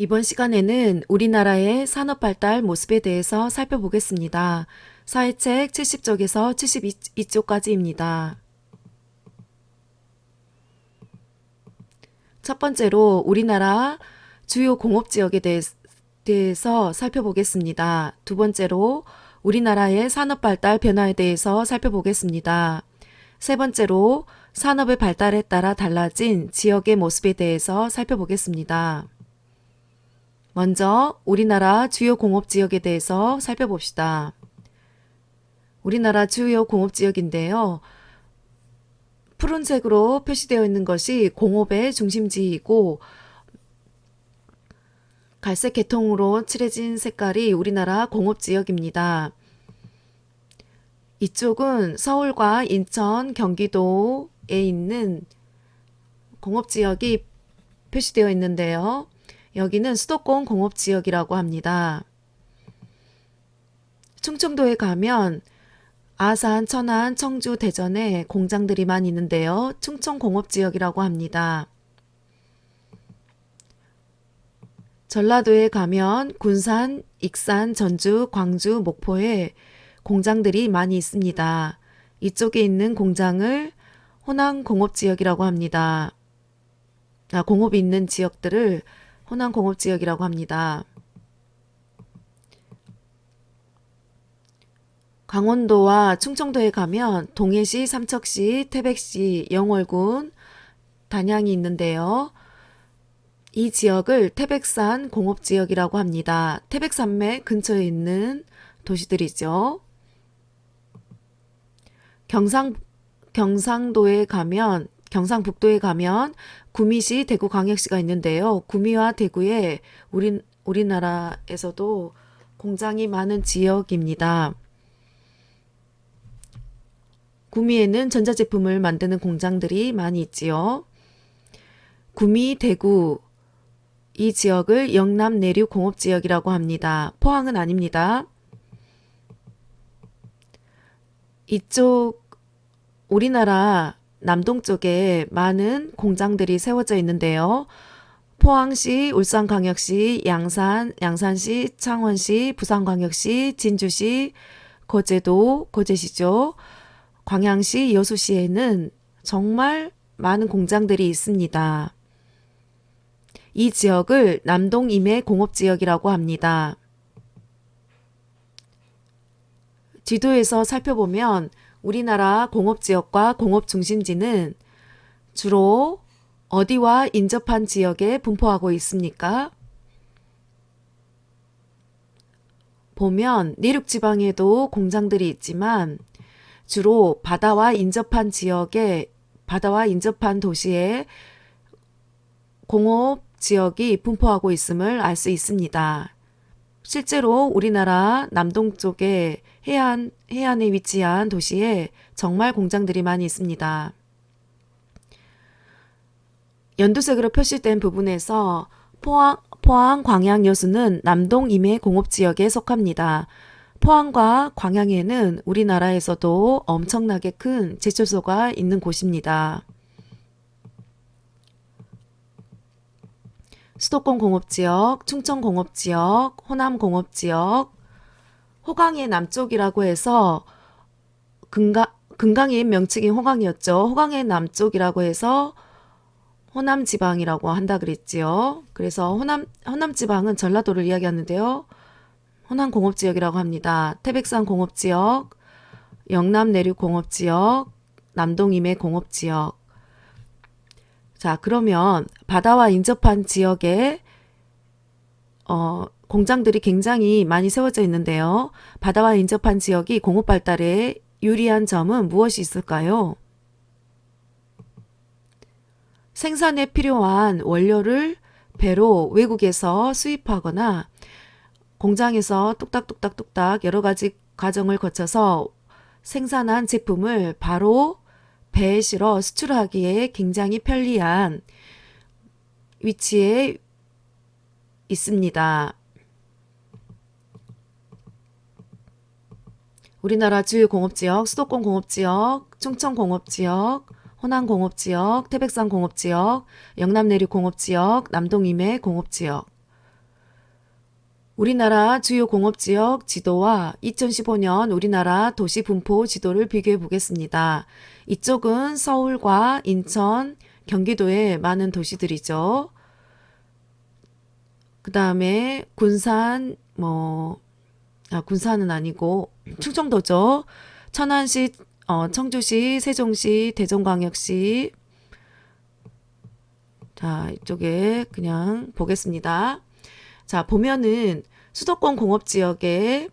이번 시간에는 우리나라의 산업 발달 모습에 대해서 살펴보겠습니다. 사회책 70쪽에서 72쪽까지입니다. 첫 번째로 우리나라 주요 공업지역에 대해서 살펴보겠습니다. 두 번째로 우리나라의 산업 발달 변화에 대해서 살펴보겠습니다. 세 번째로 산업의 발달에 따라 달라진 지역의 모습에 대해서 살펴보겠습니다. 먼저 우리나라 주요 공업지역에 대해서 살펴봅시다. 우리나라 주요 공업지역인데요. 푸른색으로 표시되어 있는 것이 공업의 중심지이고 갈색 계통으로 칠해진 색깔이 우리나라 공업지역입니다. 이쪽은 서울과 인천, 경기도에 있는 공업지역이 표시되어 있는데요. 여기는 수도권 공업지역이라고 합니다. 충청도에 가면 아산, 천안, 청주, 대전에 공장들이 많이 있는데요. 충청공업지역이라고 합니다. 전라도에 가면 군산, 익산, 전주, 광주, 목포에 공장들이 많이 있습니다. 이쪽에 있는 공장을 호남공업지역이라고 합니다. 공업이 있는 지역들을 호남공업지역이라고 합니다. 강원도와 충청도에 가면 동해시, 삼척시, 태백시, 영월군, 단양이 있는데요. 이 지역을 태백산 공업지역이라고 합니다. 태백산맥 근처에 있는 도시들이죠. 경상북도에 가면 구미시, 대구광역시가 있는데요. 구미와 대구에 우리나라에서도 공장이 많은 지역입니다. 구미에는 전자제품을 만드는 공장들이 많이 있지요. 구미, 대구 이 지역을 영남 내륙 공업지역이라고 합니다. 포항은 아닙니다. 이쪽 우리나라 남동쪽에 많은 공장들이 세워져 있는데요. 포항시, 울산광역시, 양산시, 창원시, 부산광역시, 진주시, 거제시죠. 광양시, 여수시에는 정말 많은 공장들이 있습니다. 이 지역을 남동임해 공업지역이라고 합니다. 지도에서 살펴보면 우리나라 공업지역과 공업중심지는 주로 어디와 인접한 지역에 분포하고 있습니까? 보면 내륙지방에도 공장들이 있지만 주로 바다와 인접한 도시에 공업지역이 분포하고 있음을 알 수 있습니다. 실제로 우리나라 남동쪽에 해안에 위치한 도시에 정말 공장들이 많이 있습니다. 연두색으로 표시된 부분에서 포항, 광양, 여수는 남동 임해 공업지역에 속합니다. 포항과 광양에는 우리나라에서도 엄청나게 큰 제철소가 있는 곳입니다. 수도권 공업지역, 충청 공업지역, 호남 공업지역, 호강의 남쪽이라고 해서 금강의 명칭이 호강이었죠. 호강의 남쪽이라고 해서 호남지방이라고 한다 그랬지요. 그래서 호남지방은 전라도를 이야기하는데요. 호남공업지역이라고 합니다. 태백산 공업지역, 영남 내륙 공업지역, 남동임해 공업지역. 자, 그러면 바다와 인접한 지역에 공장들이 굉장히 많이 세워져 있는데요. 바다와 인접한 지역이 공업 발달에 유리한 점은 무엇이 있을까요? 생산에 필요한 원료를 배로 외국에서 수입하거나 공장에서 뚝딱뚝딱뚝딱 여러 가지 과정을 거쳐서 생산한 제품을 바로 배에 실어 수출하기에 굉장히 편리한 위치에 있습니다. 우리나라 주요 공업지역, 수도권 공업지역, 충청 공업지역, 호남 공업지역, 태백산 공업지역, 영남 내륙 공업지역, 남동 임해 공업지역. 우리나라 주요 공업지역 지도와 2015년 우리나라 도시 분포 지도를 비교해 보겠습니다. 이쪽은 서울과 인천, 경기도의 많은 도시들이죠. 그 다음에 군산, 군산은 아니고 충청도죠. 천안시, 청주시, 세종시, 대전광역시. 자, 이쪽에 그냥 보겠습니다. 자, 보면은 수도권 공업지역에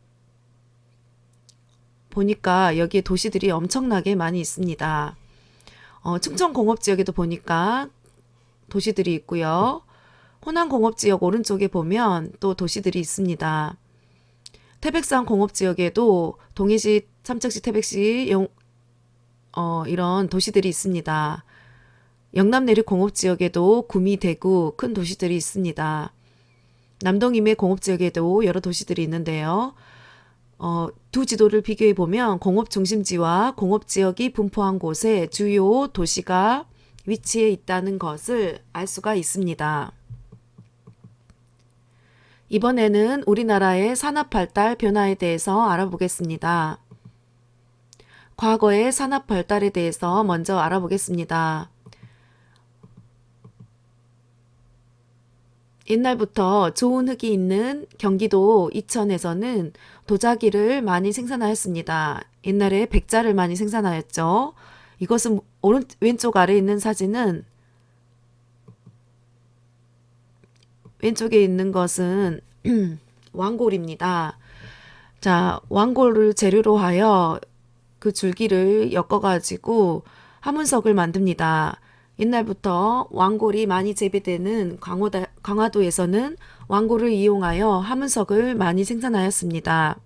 보니까 여기에 도시들이 엄청나게 많이 있습니다. 충청 공업지역에도 보니까 도시들이 있고요. 호남 공업지역 오른쪽에 보면 또 도시들이 있습니다. 태백산 공업지역에도 동해시, 삼척시, 태백시 이런 도시들이 있습니다. 영남 내륙 공업지역에도 구미, 대구 큰 도시들이 있습니다. 남동 임해 공업지역에도 여러 도시들이 있는데요. 두 지도를 비교해 보면 공업 중심지와 공업지역이 분포한 곳에 주요 도시가 위치해 있다는 것을 알 수가 있습니다. 이번에는 우리나라의 산업 발달 변화에 대해서 알아보겠습니다. 과거의 산업 발달에 대해서 먼저 알아보겠습니다. 옛날부터 좋은 흙이 있는 경기도 이천에서는 도자기를 많이 생산하였습니다. 옛날에 백자를 많이 생산하였죠. 이것은 왼쪽 아래에 있는 사진은 왼쪽에 있는 것은 왕골입니다. 자, 왕골을 재료로 하여 그 줄기를 엮어가지고 화문석을 만듭니다. 옛날부터 왕골이 많이 재배되는 강화도에서는 왕골을 이용하여 화문석을 많이 생산하였습니다.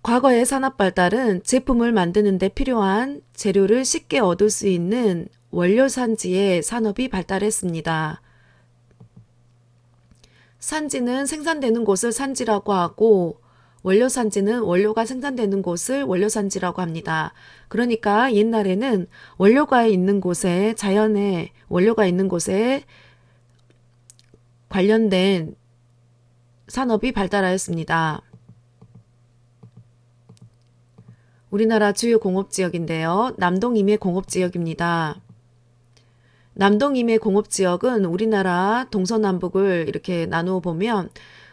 과거의 산업 발달은 제품을 만드는 데 필요한 재료를 쉽게 얻을 수 있는 원료 산지의 산업이 발달했습니다. 산지는 생산되는 곳을 산지라고 하고 원료 산지는 원료가 생산되는 곳을 원료 산지라고 합니다. 그러니까 옛날에는 원료가 있는 곳에 자연의 원료가 있는 곳에 관련된 산업이 발달하였습니다. 우리나라 주요 공업지역인데요. 남동 임해 공업지역입니다. 남동 임해 공업지역은 우리나라 동서남북을 이렇게 나누어 보면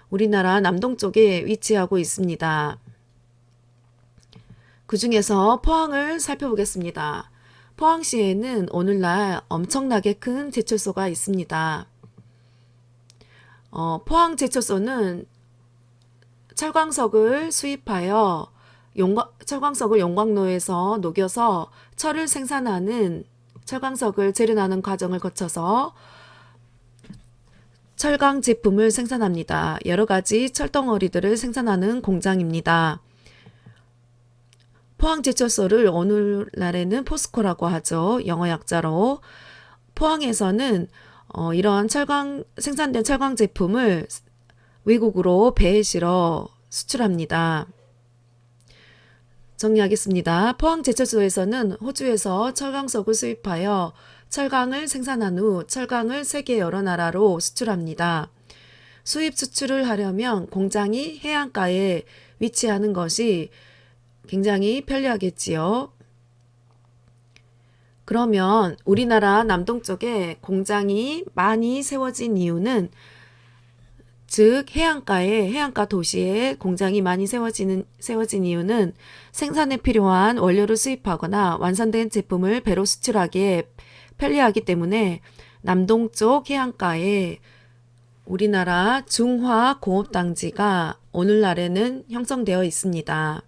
우리나라 남동쪽에 위치하고 있습니다. 그 중에서 포항을 살펴보겠습니다. 포항시에는 오늘날 엄청나게 큰 제철소가 있습니다. 포항 제철소는 철광석을 수입하여 철광석을 용광로에서 녹여서 철을 생산하는 철광석을 재련하는 과정을 거쳐서 철강 제품을 생산합니다. 여러 가지 철덩어리들을 생산하는 공장입니다. 포항제철소를 오늘날에는 포스코라고 하죠. 영어 약자로. 포항에서는 이런 생산된 철강 제품을 외국으로 배에 실어 수출합니다. 정리하겠습니다. 포항제철소에서는 호주에서 철강석을 수입하여 철강을 생산한 후 철강을 세계 여러 나라로 수출합니다. 수입 수출을 하려면 공장이 해안가에 위치하는 것이 굉장히 편리하겠지요. 그러면 우리나라 남동쪽에 공장이 많이 세워진 이유는 즉 해안가 도시에 공장이 많이 세워진 이유는 생산에 필요한 원료를 수입하거나 완성된 제품을 배로 수출하기에 편리하기 때문에 남동쪽 해안가에 우리나라 중화 공업단지가 오늘날에는 형성되어 있습니다.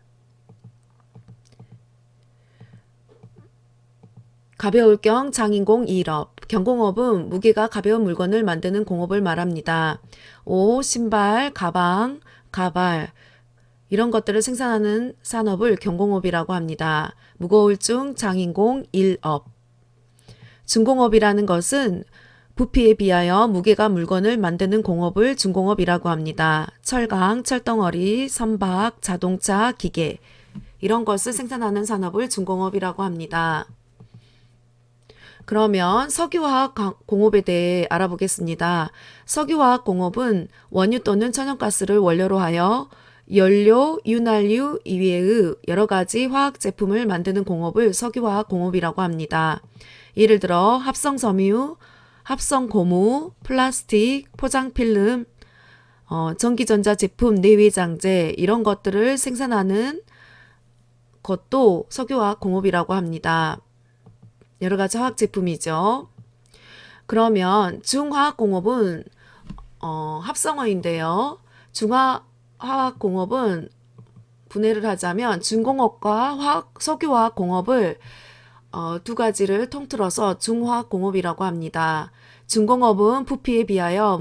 가벼울 경 장인공 1업, 경공업은 무게가 가벼운 물건을 만드는 공업을 말합니다. 옷, 신발, 가방, 가발 이런 것들을 생산하는 산업을 경공업이라고 합니다. 무거울 중 장인공 1업. 중공업이라는 것은 부피에 비하여 무게가 물건을 만드는 공업을 중공업이라고 합니다. 철강, 철덩어리, 선박, 자동차, 기계 이런 것을 생산하는 산업을 중공업이라고 합니다. 그러면 석유화학공업에 대해 알아보겠습니다. 석유화학공업은 원유 또는 천연가스를 원료로 하여 연료, 윤활유 이외의 여러 가지 화학 제품을 만드는 공업을 석유화학공업이라고 합니다. 예를 들어 합성섬유, 합성고무, 플라스틱, 포장필름, 전기전자 제품, 내외장재 이런 것들을 생산하는 것도 석유화학공업이라고 합니다. 여러 가지 화학 제품이죠. 그러면 중화학공업은 합성어인데요. 중화화학공업은 분해를 하자면 중공업과 석유화학공업을 두 가지를 통틀어서 중화학공업이라고 합니다. 중공업은 부피에 비하여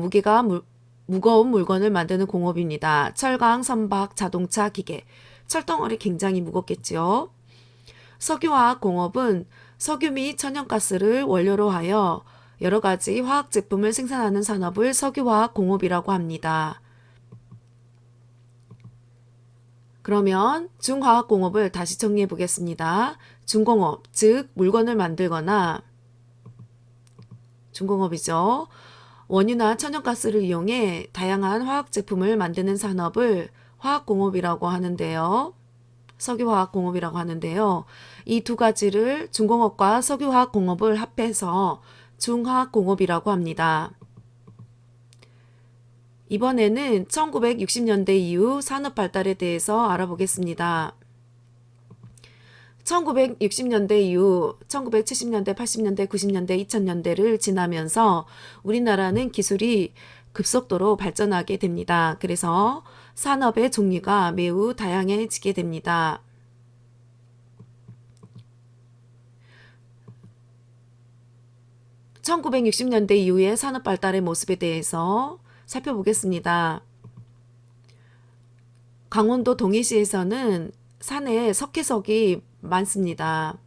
무거운 물건을 만드는 공업입니다. 철강, 선박, 자동차, 기계. 철덩어리 굉장히 무겁겠지요. 석유화학공업은 석유 및 천연가스를 원료로 하여 여러 가지 화학 제품을 생산하는 산업을 석유화학공업이라고 합니다. 그러면 중화학공업을 다시 정리해 보겠습니다. 중공업, 즉 물건을 만들거나 중공업이죠. 원유나 천연가스를 이용해 다양한 화학 제품을 만드는 산업을 화학공업이라고 하는데요. 석유화학공업이라고 하는데요. 이 두 가지를 중공업과 석유화학공업을 합해서 중화학공업이라고 합니다. 이번에는 1960년대 이후 산업 발달에 대해서 알아보겠습니다. 1960년대 이후 1970년대, 80년대, 90년대, 2000년대를 지나면서 우리나라는 기술이 급속도로 발전하게 됩니다. 그래서 산업의 종류가 매우 다양해지게 됩니다. (1960년대) 이후의 산업 발달의 모습에 대해서 살펴보겠습니다. 강원도 동해시에서는 산에 석회석이 많습니다.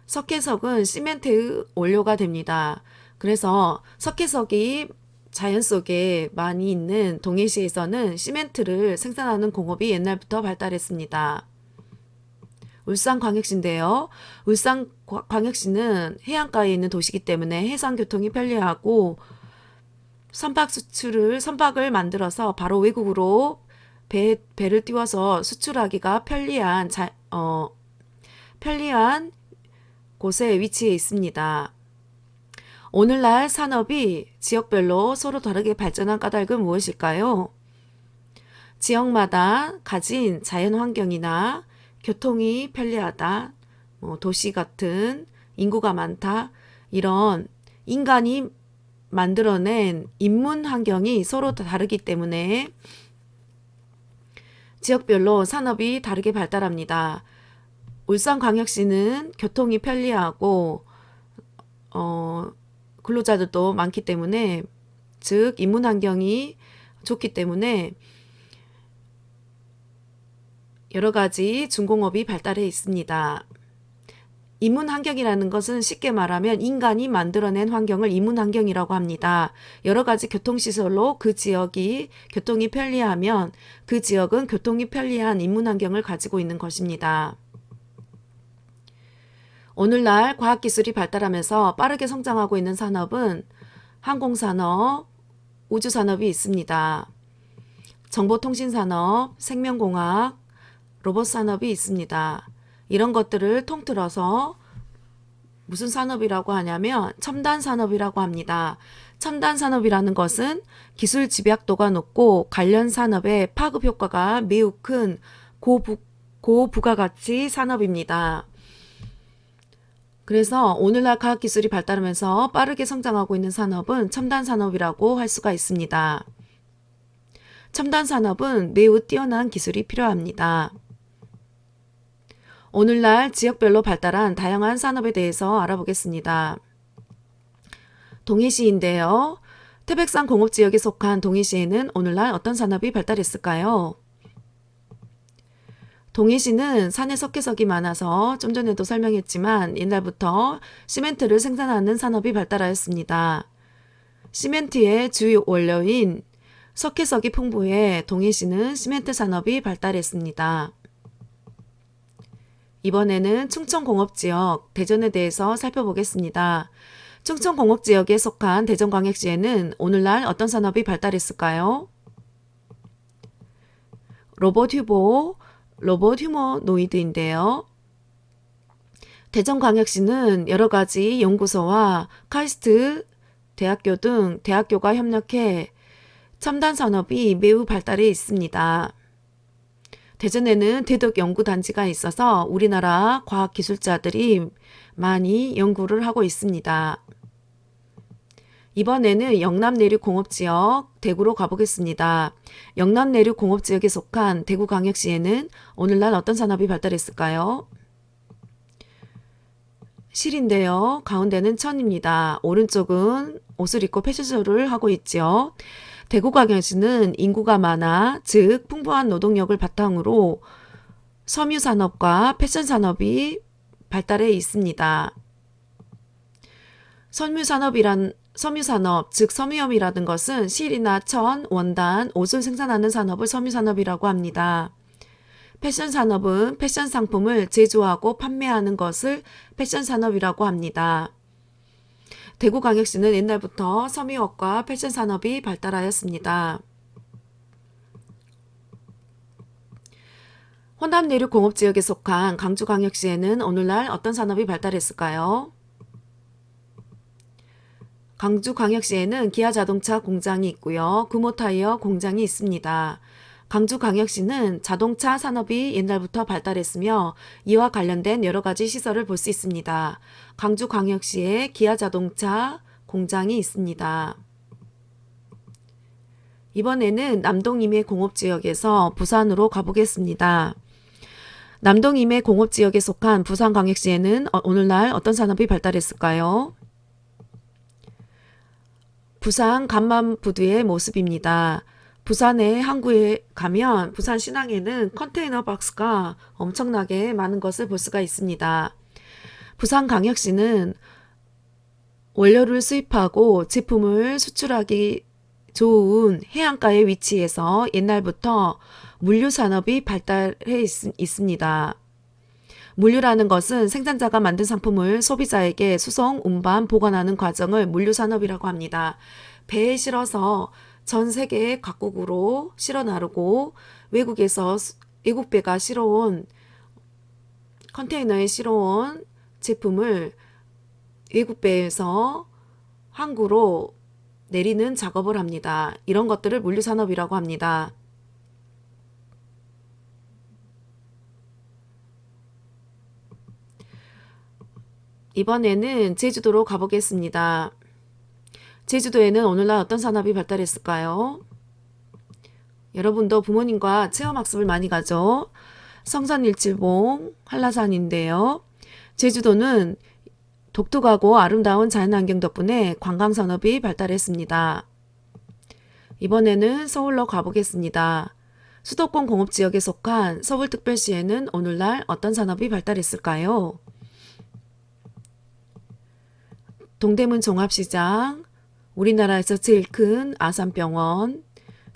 석회석은 시멘트의 원료가 됩니다. 그래서 석회석이 자연 속에 많이 있는 동해시에서는 시멘트를 생산하는 공업이 옛날부터 발달했습니다. 울산광역시인데요. 울산광역시는 해안가에 있는 도시이기 때문에 해상교통이 편리하고 선박을 만들어서 바로 외국으로 배를 띄워서 수출하기가 편리한 곳에 위치해 있습니다. 오늘날 산업이 지역별로 서로 다르게 발전한 까닭은 무엇일까요? 지역마다 가진 자연 환경이나 교통이 편리하다, 도시 같은 인구가 많다, 이런 인간이 만들어낸 인문 환경이 서로 다르기 때문에 지역별로 산업이 다르게 발달합니다. 울산광역시는 교통이 편리하고 근로자들도 많기 때문에, 즉 인문 환경이 좋기 때문에 여러 가지 중공업이 발달해 있습니다. 인문 환경이라는 것은 쉽게 말하면 인간이 만들어낸 환경을 인문 환경이라고 합니다. 여러 가지 교통시설로 그 지역이 교통이 편리하면 그 지역은 교통이 편리한 인문 환경을 가지고 있는 것입니다. 오늘날 과학기술이 발달하면서 빠르게 성장하고 있는 산업은 항공산업, 우주산업이 있습니다. 정보통신산업, 생명공학, 로봇산업이 있습니다. 이런 것들을 통틀어서 무슨 산업이라고 하냐면 첨단산업이라고 합니다. 첨단산업이라는 것은 기술 집약도가 높고 관련 산업의 파급 효과가 매우 큰 고부가가치 산업입니다. 그래서 오늘날 과학기술이 발달하면서 빠르게 성장하고 있는 산업은 첨단산업이라고 할 수가 있습니다. 첨단산업은 매우 뛰어난 기술이 필요합니다. 오늘날 지역별로 발달한 다양한 산업에 대해서 알아보겠습니다. 동해시인데요. 태백산 공업지역에 속한 동해시에는 오늘날 어떤 산업이 발달했을까요? 동해시는 산에 석회석이 많아서 좀 전에도 설명했지만 옛날부터 시멘트를 생산하는 산업이 발달하였습니다. 시멘트의 주요 원료인 석회석이 풍부해 동해시는 시멘트 산업이 발달했습니다. 이번에는 충청공업지역 대전에 대해서 살펴보겠습니다. 충청공업지역에 속한 대전광역시에는 오늘날 어떤 산업이 발달했을까요? 로봇 휴머노이드인데요. 대전광역시는 여러 가지 연구소와 카이스트 대학교 등 대학교가 협력해 첨단 산업이 매우 발달해 있습니다. 대전에는 대덕 연구단지가 있어서 우리나라 과학기술자들이 많이 연구를 하고 있습니다. 이번에는 영남내륙공업지역 대구로 가보겠습니다. 영남내륙공업지역에 속한 대구광역시에는 오늘날 어떤 산업이 발달했을까요? 실인데요. 가운데는 천입니다. 오른쪽은 옷을 입고 패션쇼를 하고 있죠. 대구광역시는 인구가 많아 즉 풍부한 노동력을 바탕으로 섬유산업과 패션산업이 발달해 있습니다. 섬유산업, 즉 섬유염이라는 것은 실이나 천, 원단, 옷을 생산하는 산업을 섬유산업이라고 합니다. 패션산업은 패션 상품을 제조하고 판매하는 것을 패션산업이라고 합니다. 대구광역시는 옛날부터 섬유업과 패션산업이 발달하였습니다. 호남내륙공업지역에 속한 강주광역시에는 오늘날 어떤 산업이 발달했을까요? 강주광역시에는 기아자동차 공장이 있고요. 금호타이어 공장이 있습니다. 강주광역시는 자동차 산업이 옛날부터 발달했으며 이와 관련된 여러 가지 시설을 볼 수 있습니다. 강주광역시에 기아자동차 공장이 있습니다. 이번에는 남동임해공업지역에서 부산으로 가보겠습니다. 남동임해공업지역에 속한 부산광역시에는 오늘날 어떤 산업이 발달했을까요? 부산 간만부두의 모습입니다. 부산의 항구에 가면 부산 신항에는 컨테이너 박스가 엄청나게 많은 것을 볼 수가 있습니다. 부산광역시는 원료를 수입하고 제품을 수출하기 좋은 해안가에 위치해서 옛날부터 물류산업이 발달해 있습니다. 물류라는 것은 생산자가 만든 상품을 소비자에게 수송, 운반, 보관하는 과정을 물류산업이라고 합니다. 배에 실어서 전 세계 각국으로 실어 나르고 외국 배가 실어온 컨테이너에 실어온 제품을 외국 배에서 항구로 내리는 작업을 합니다. 이런 것들을 물류산업이라고 합니다. 이번에는 제주도로 가보겠습니다. 제주도에는 오늘날 어떤 산업이 발달했을까요? 여러분도 부모님과 체험학습을 많이 가죠. 성산일출봉, 한라산인데요. 제주도는 독특하고 아름다운 자연환경 덕분에 관광산업이 발달했습니다. 이번에는 서울로 가보겠습니다. 수도권 공업지역에 속한 서울특별시에는 오늘날 어떤 산업이 발달했을까요? 동대문 종합시장, 우리나라에서 제일 큰 아산병원,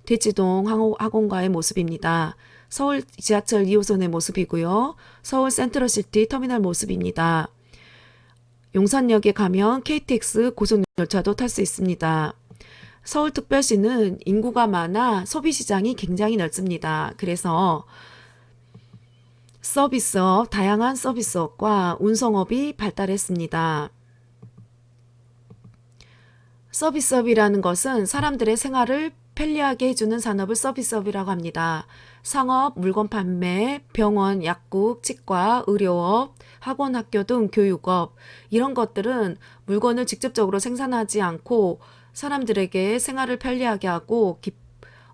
대치동 학원가의 모습입니다. 서울 지하철 2호선의 모습이고요. 서울 센트럴시티 터미널 모습입니다. 용산역에 가면 KTX 고속열차도 탈 수 있습니다. 서울특별시는 인구가 많아 소비시장이 굉장히 넓습니다. 그래서 다양한 서비스업과 운송업이 발달했습니다. 서비스업이라는 것은 사람들의 생활을 편리하게 해주는 산업을 서비스업이라고 합니다. 상업, 물건 판매, 병원, 약국, 치과, 의료업, 학원, 학교 등 교육업 이런 것들은 물건을 직접적으로 생산하지 않고 사람들에게 생활을 편리하게 하고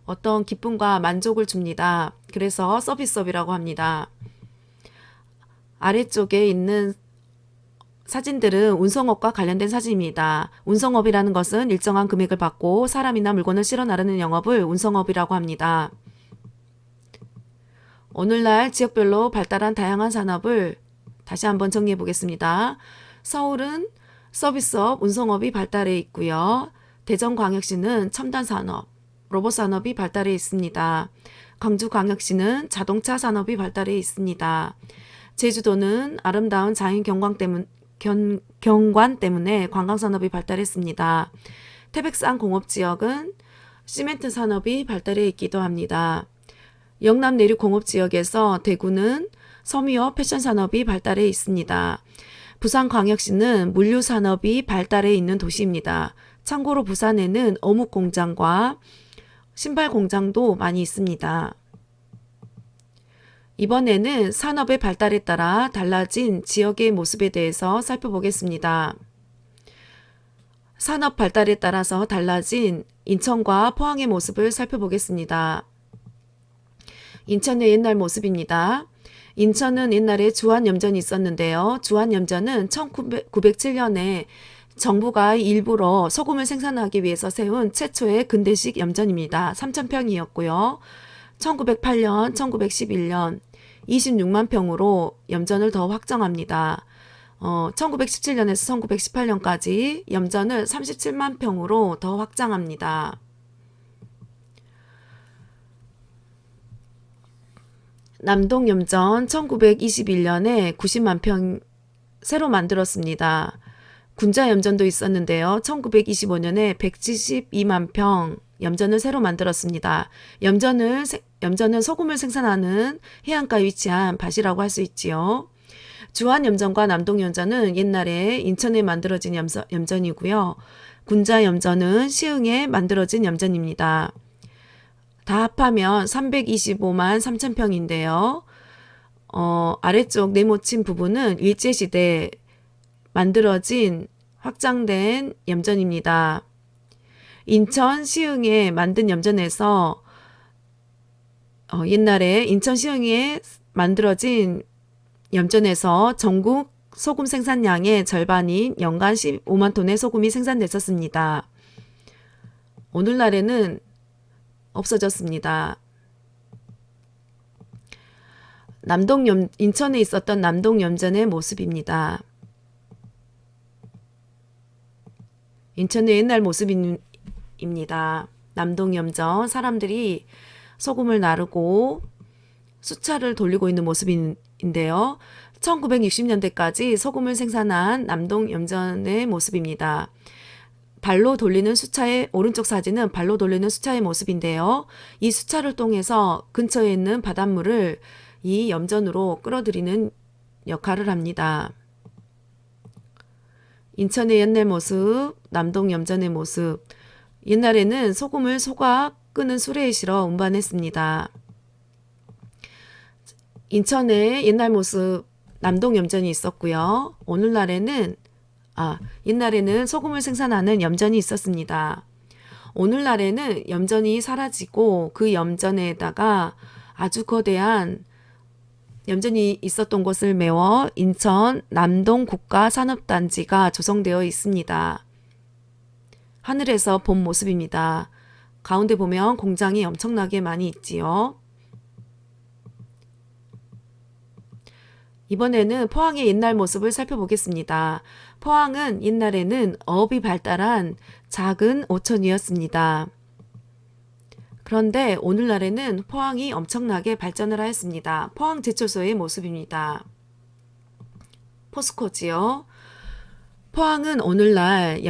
어떤 기쁨과 만족을 줍니다. 그래서 서비스업이라고 합니다. 아래쪽에 있는 사진들은 운송업과 관련된 사진입니다. 운송업이라는 것은 일정한 금액을 받고 사람이나 물건을 실어 나르는 영업을 운송업이라고 합니다. 오늘날 지역별로 발달한 다양한 산업을 다시 한번 정리해 보겠습니다. 서울은 서비스업, 운송업이 발달해 있고요. 대전광역시는 첨단산업, 로봇산업이 발달해 있습니다. 광주광역시는 자동차 산업이 발달해 있습니다. 제주도는 아름다운 자연 경관 때문에 관광산업이 발달했습니다. 태백산 공업지역은 시멘트 산업이 발달해 있기도 합니다. 영남 내륙 공업지역에서 대구는 섬유업 패션 산업이 발달해 있습니다. 부산광역시는 물류 산업이 발달해 있는 도시입니다. 참고로 부산에는 어묵 공장과 신발 공장도 많이 있습니다. 이번에는 산업의 발달에 따라 달라진 지역의 모습에 대해서 살펴보겠습니다. 산업 발달에 따라서 달라진 인천과 포항의 모습을 살펴보겠습니다. 인천의 옛날 모습입니다. 인천은 옛날에 주한염전이 있었는데요. 주한염전은 1907년에 정부가 일부러 소금을 생산하기 위해서 세운 최초의 근대식 염전입니다. 3,000평이었고요. 1908년, 1911년 26만 평으로 염전을 더 확장합니다. 1917년에서 1918년까지 염전을 37만 평으로 더 확장합니다. 남동염전 1921년에 90만 평 새로 만들었습니다. 군자염전도 있었는데요. 1925년에 172만 평 염전을 새로 만들었습니다. 염전은 소금을 생산하는 해안가에 위치한 밭이라고 할 수 있지요. 주한염전과 남동염전은 옛날에 인천에 만들어진 염전이고요. 군자염전은 시흥에 만들어진 염전입니다. 다 합하면 325만 3천 평인데요. 아래쪽 네모친 부분은 일제시대 만들어진 확장된 염전입니다. 인천 시흥에 만든 염전에서 옛날에 인천 시흥에 만들어진 염전에서 전국 소금 생산량의 절반인 연간 15만 톤의 소금이 생산됐었습니다. 오늘날에는 없어졌습니다. 인천에 있었던 남동염전의 모습입니다. 인천의 옛날 모습입니다. 남동염전, 사람들이 소금을 나르고 수차를 돌리고 있는 모습인데요. 1960년대까지 소금을 생산한 남동염전의 모습입니다. 발로 돌리는 수차의 오른쪽 사진은 발로 돌리는 수차의 모습인데요. 이 수차를 통해서 근처에 있는 바닷물을 이 염전으로 끌어들이는 역할을 합니다. 인천의 옛날 모습, 남동염전의 모습. 옛날에는 소금을 소가 끄는 수레에 실어 운반했습니다. 인천의 옛날 모습, 남동염전이 있었고요. 옛날에는 소금을 생산하는 염전이 있었습니다. 오늘날에는 염전이 사라지고 그 염전에다가 아주 거대한 염전이 있었던 곳을 메워 인천 남동 국가산업단지가 조성되어 있습니다. 하늘에서 본 모습입니다. 가운데 보면 공장이 엄청나게 많이 있지요. 이번에는 포항의 옛날 모습을 살펴보겠습니다. 포항은 옛날에는 어업이 발달한 작은 오천이었습니다. 그런데 오늘날에는 포항이 엄청나게 발전을 하였습니다. 포항 제철소의 모습입니다. 포스코지요. 포항은 오늘날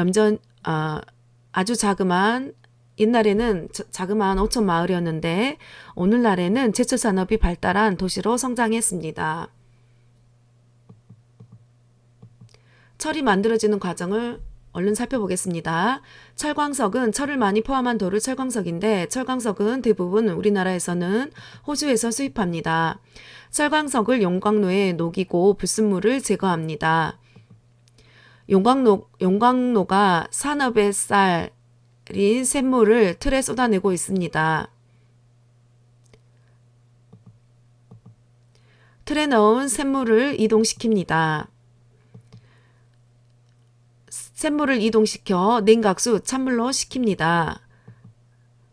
아주 자그마한 옛날에는 자그마한 오천 마을이었는데 오늘날에는 제철 산업이 발달한 도시로 성장했습니다. 철이 만들어지는 과정을 얼른 살펴보겠습니다. 철광석은 철을 많이 포함한 돌을 철광석인데 철광석은 대부분 우리나라에서는 호주에서 수입합니다. 철광석을 용광로에 녹이고 불순물을 제거합니다. 용광로가 산업의 쌀인 샘물을 틀에 쏟아내고 있습니다. 틀에 넣은 샘물을 이동시킵니다. 샘물을 이동시켜 냉각수 찬물로 식힙니다.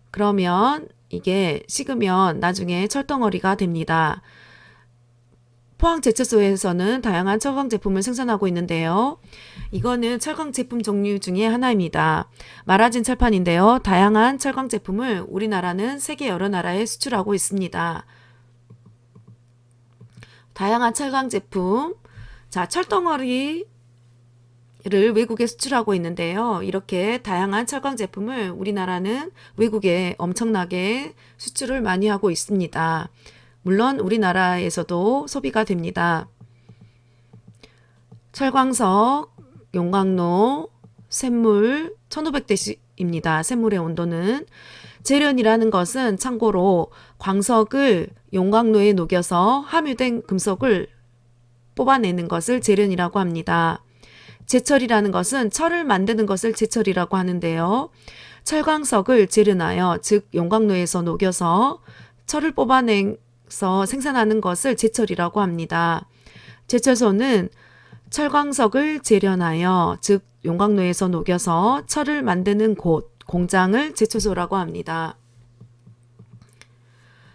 그러면 이게 식으면 나중에 철덩어리가 됩니다. 포항 제철소에서는 다양한 철강 제품을 생산하고 있는데요. 이거는 철강 제품 종류 중에 하나입니다. 마라진 철판인데요. 다양한 철강 제품을 우리나라는 세계 여러 나라에 수출하고 있습니다. 다양한 철강 제품. 자, 철덩어리를 외국에 수출하고 있는데요. 이렇게 다양한 철강 제품을 우리나라는 외국에 엄청나게 수출을 많이 하고 있습니다. 물론 우리나라에서도 소비가 됩니다. 철광석, 용광로, 샘물 1500대입니다. 샘물의 온도는. 재련이라는 것은 참고로 광석을 용광로에 녹여서 함유된 금속을 뽑아내는 것을 재련이라고 합니다. 제철이라는 것은 철을 만드는 것을 제철이라고 하는데요. 철광석을 재련하여, 즉 용광로에서 녹여서 철을 뽑아내서 생산하는 것을 제철이라고 합니다. 제철소는 철광석을 재련하여, 즉 용광로에서 녹여서 철을 만드는 곳, 공장을 제철소라고 합니다.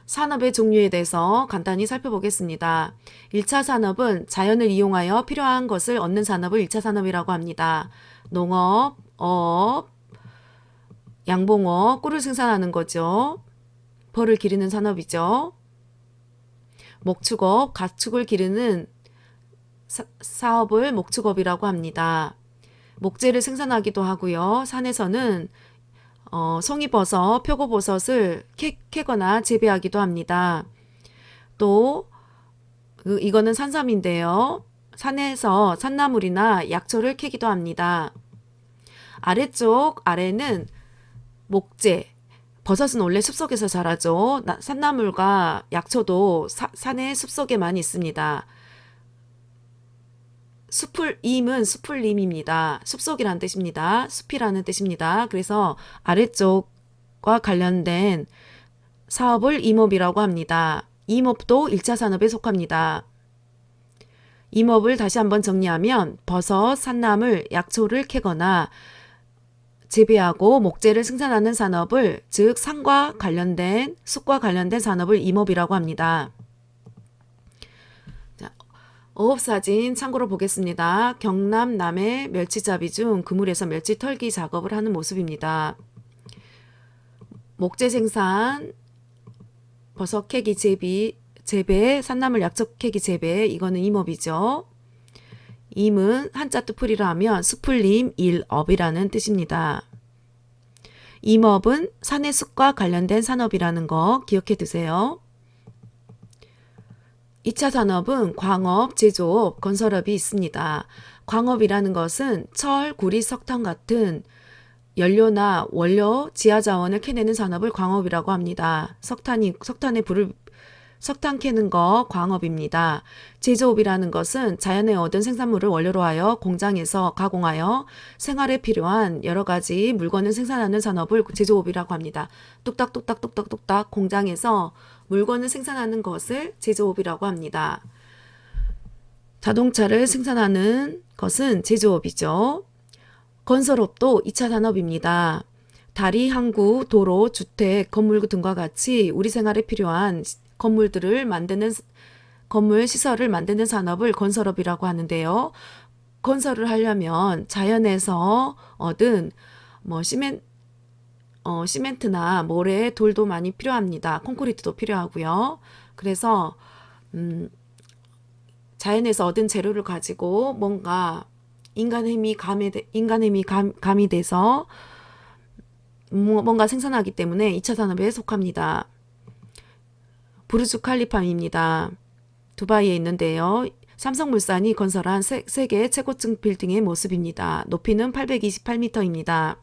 산업의 종류에 대해서 간단히 살펴보겠습니다. 1차 산업은 자연을 이용하여 필요한 것을 얻는 산업을 1차 산업이라고 합니다. 농업, 어업, 양봉업, 꿀을 생산하는 거죠. 벌을 기르는 산업이죠. 목축업, 가축을 기르는 사업을 목축업이라고 합니다. 목재를 생산하기도 하고요. 산에서는 송이버섯, 표고버섯을 캐거나 재배하기도 합니다. 또 이거는 산삼인데요. 산에서 산나물이나 약초를 캐기도 합니다. 아래는 목재, 버섯은 원래 숲속에서 자라죠. 산나물과 약초도 산의 숲속에 많이 있습니다. 임은 수풀림입니다. 숲속이라는 뜻입니다. 숲이라는 뜻입니다. 그래서 아래쪽과 관련된 사업을 임업이라고 합니다. 임업도 1차 산업에 속합니다. 임업을 다시 한번 정리하면 버섯, 산나물, 약초를 캐거나 재배하고 목재를 생산하는 산업을, 즉 산과 관련된, 숲과 관련된 산업을 임업이라고 합니다. 어업사진 참고로 보겠습니다. 경남 남해 멸치잡이 중 그물에서 멸치 털기 작업을 하는 모습입니다. 목재 생산, 버섯 캐기 재배, 산나물 약초 캐기 재배, 이거는 임업이죠. 임은 한자 뜻풀이라 하면 수풀림, 일업이라는 뜻입니다. 임업은 산의 숲과 관련된 산업이라는 거 기억해 두세요. 2차 산업은 광업, 제조업, 건설업이 있습니다. 광업이라는 것은 철, 구리, 석탄 같은 연료나 원료, 지하자원을 캐내는 산업을 광업이라고 합니다. 석탄 캐는 거 광업입니다. 제조업이라는 것은 자연에 얻은 생산물을 원료로 하여 공장에서 가공하여 생활에 필요한 여러 가지 물건을 생산하는 산업을 제조업이라고 합니다. 뚝딱뚝딱 공장에서 물건을 생산하는 것을 제조업이라고 합니다. 자동차를 생산하는 것은 제조업이죠. 건설업도 2차 산업입니다. 다리, 항구, 도로, 주택, 건물 등과 같이 우리 생활에 필요한 건물 시설을 만드는 산업을 건설업이라고 하는데요. 건설을 하려면 자연에서 얻은 시멘트나 모래, 돌도 많이 필요합니다. 콘크리트도 필요하고요. 그래서 자연에서 얻은 재료를 가지고 뭔가 인간 힘이 가미돼서 뭔가 생산하기 때문에 2차 산업에 속합니다. 부르주 칼리파입니다. 두바이에 있는데요. 삼성물산이 건설한 세계 최고층 빌딩의 모습입니다. 높이는 828m입니다.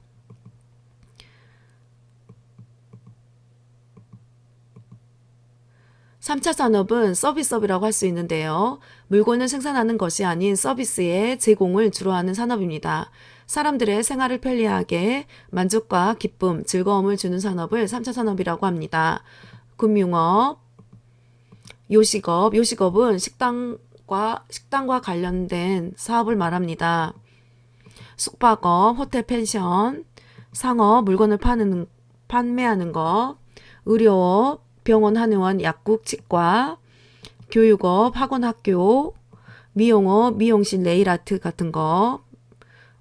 3차 산업은 서비스업이라고 할 수 있는데요. 물건을 생산하는 것이 아닌 서비스의 제공을 주로 하는 산업입니다. 사람들의 생활을 편리하게 만족과 기쁨, 즐거움을 주는 산업을 3차 산업이라고 합니다. 금융업, 요식업은 식당과 관련된 사업을 말합니다. 숙박업, 호텔 펜션, 상업, 물건을 판매하는 것, 의료업, 병원, 한의원, 약국, 치과, 교육업, 학원, 학교, 미용업, 미용실, 네일아트 같은 거,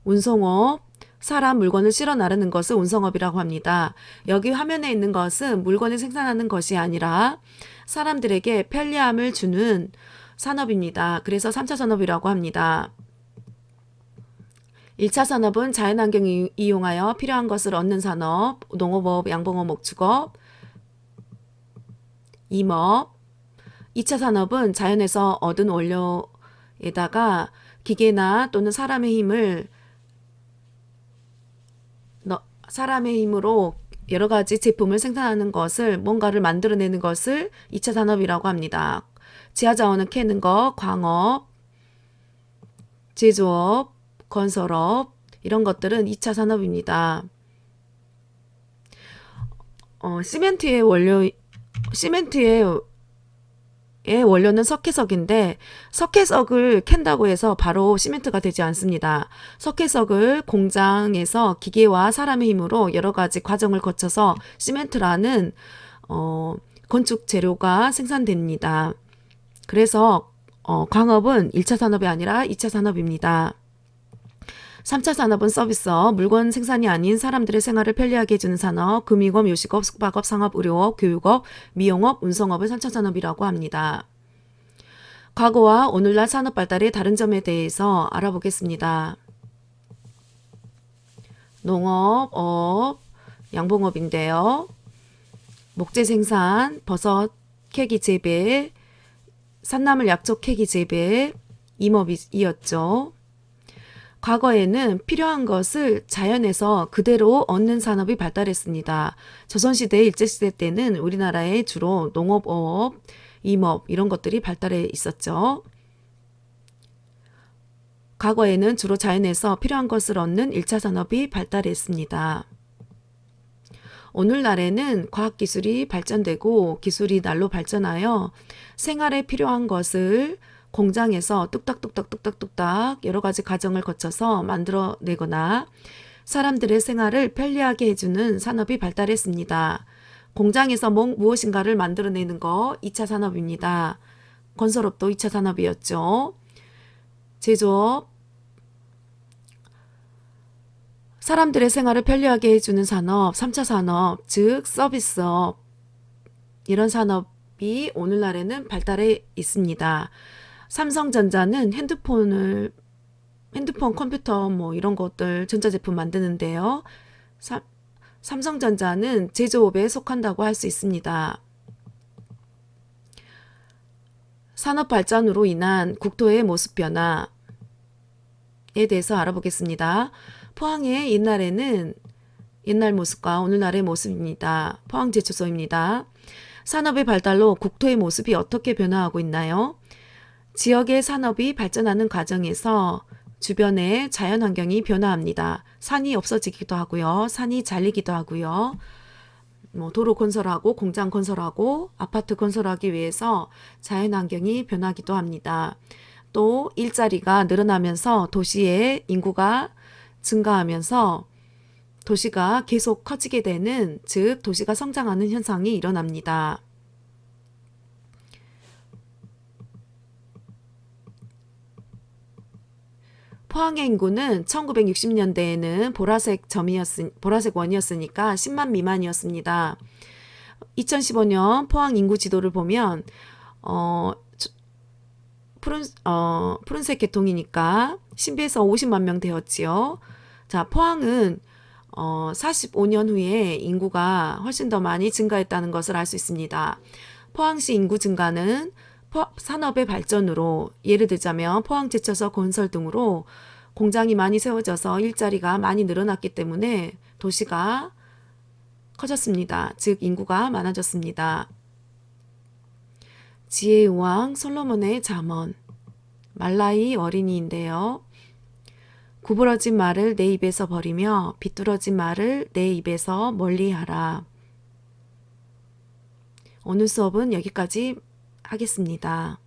운송업, 사람, 물건을 실어 나르는 것을 운송업이라고 합니다. 여기 화면에 있는 것은 물건을 생산하는 것이 아니라 사람들에게 편리함을 주는 산업입니다. 그래서 3차 산업이라고 합니다. 1차 산업은 자연환경을 이용하여 필요한 것을 얻는 산업, 농업업, 양봉업, 목축업, 임업. 2차 산업은 자연에서 얻은 원료에다가 기계나 또는 사람의 힘으로 여러 가지 제품을 생산하는 것을, 뭔가를 만들어내는 것을 2차 산업이라고 합니다. 지하자원을 캐는 것, 광업, 제조업, 건설업, 이런 것들은 2차 산업입니다. 시멘트의 원료는 석회석인데, 석회석을 캔다고 해서 바로 시멘트가 되지 않습니다. 석회석을 공장에서 기계와 사람의 힘으로 여러 가지 과정을 거쳐서 시멘트라는 건축 재료가 생산됩니다. 그래서 광업은 1차 산업이 아니라 2차 산업입니다. 3차 산업은 서비스업, 물건 생산이 아닌 사람들의 생활을 편리하게 해주는 산업, 금융업, 요식업, 숙박업, 상업, 의료업, 교육업, 미용업, 운송업을 3차 산업이라고 합니다. 과거와 오늘날 산업 발달의 다른 점에 대해서 알아보겠습니다. 농업, 양봉업인데요. 목재 생산, 버섯 캐기 재배, 산나물 약초 캐기 재배, 임업이었죠. 과거에는 필요한 것을 자연에서 그대로 얻는 산업이 발달했습니다. 조선시대, 일제시대 때는 우리나라에 주로 농업, 임업 이런 것들이 발달해 있었죠. 과거에는 주로 자연에서 필요한 것을 얻는 1차 산업이 발달했습니다. 오늘날에는 과학기술이 발전되고 기술이 날로 발전하여 생활에 필요한 것을 공장에서 뚝딱뚝딱 여러 가지 과정을 거쳐서 만들어내거나 사람들의 생활을 편리하게 해주는 산업이 발달했습니다. 공장에서 무엇인가를 만들어내는 거 2차 산업입니다. 건설업도 2차 산업이었죠. 제조업, 사람들의 생활을 편리하게 해주는 산업, 3차 산업, 즉 서비스업, 이런 산업이 오늘날에는 발달해 있습니다. 삼성전자는 핸드폰, 컴퓨터 이런 것들 전자제품 만드는데요. 삼성전자는 제조업에 속한다고 할 수 있습니다. 산업 발전으로 인한 국토의 모습 변화에 대해서 알아보겠습니다. 포항의 옛날 모습과 오늘날의 모습입니다. 포항제철소입니다. 산업의 발달로 국토의 모습이 어떻게 변화하고 있나요? 지역의 산업이 발전하는 과정에서 주변의 자연환경이 변화합니다. 산이 없어지기도 하고요. 산이 잘리기도 하고요. 도로 건설하고 공장 건설하고 아파트 건설하기 위해서 자연환경이 변하기도 합니다. 또 일자리가 늘어나면서 도시의 인구가 증가하면서 도시가 계속 커지게 되는, 즉 도시가 성장하는 현상이 일어납니다. 포항의 인구는 1960년대에는 보라색 원이었으니까 10만 미만이었습니다. 2015년 포항 인구 지도를 보면 푸른색 계통이니까 10에서 50만 명 되었지요. 자, 포항은 45년 후에 인구가 훨씬 더 많이 증가했다는 것을 알 수 있습니다. 포항시 인구 증가는 산업의 발전으로, 예를 들자면 포항제철소 건설 등으로 공장이 많이 세워져서 일자리가 많이 늘어났기 때문에 도시가 커졌습니다. 즉 인구가 많아졌습니다. 지혜의 왕 솔로몬의 잠언, 말라이 어린이인데요. 구부러진 말을 내 입에서 버리며 비뚤어진 말을 내 입에서 멀리하라. 오늘 수업은 여기까지 하겠습니다.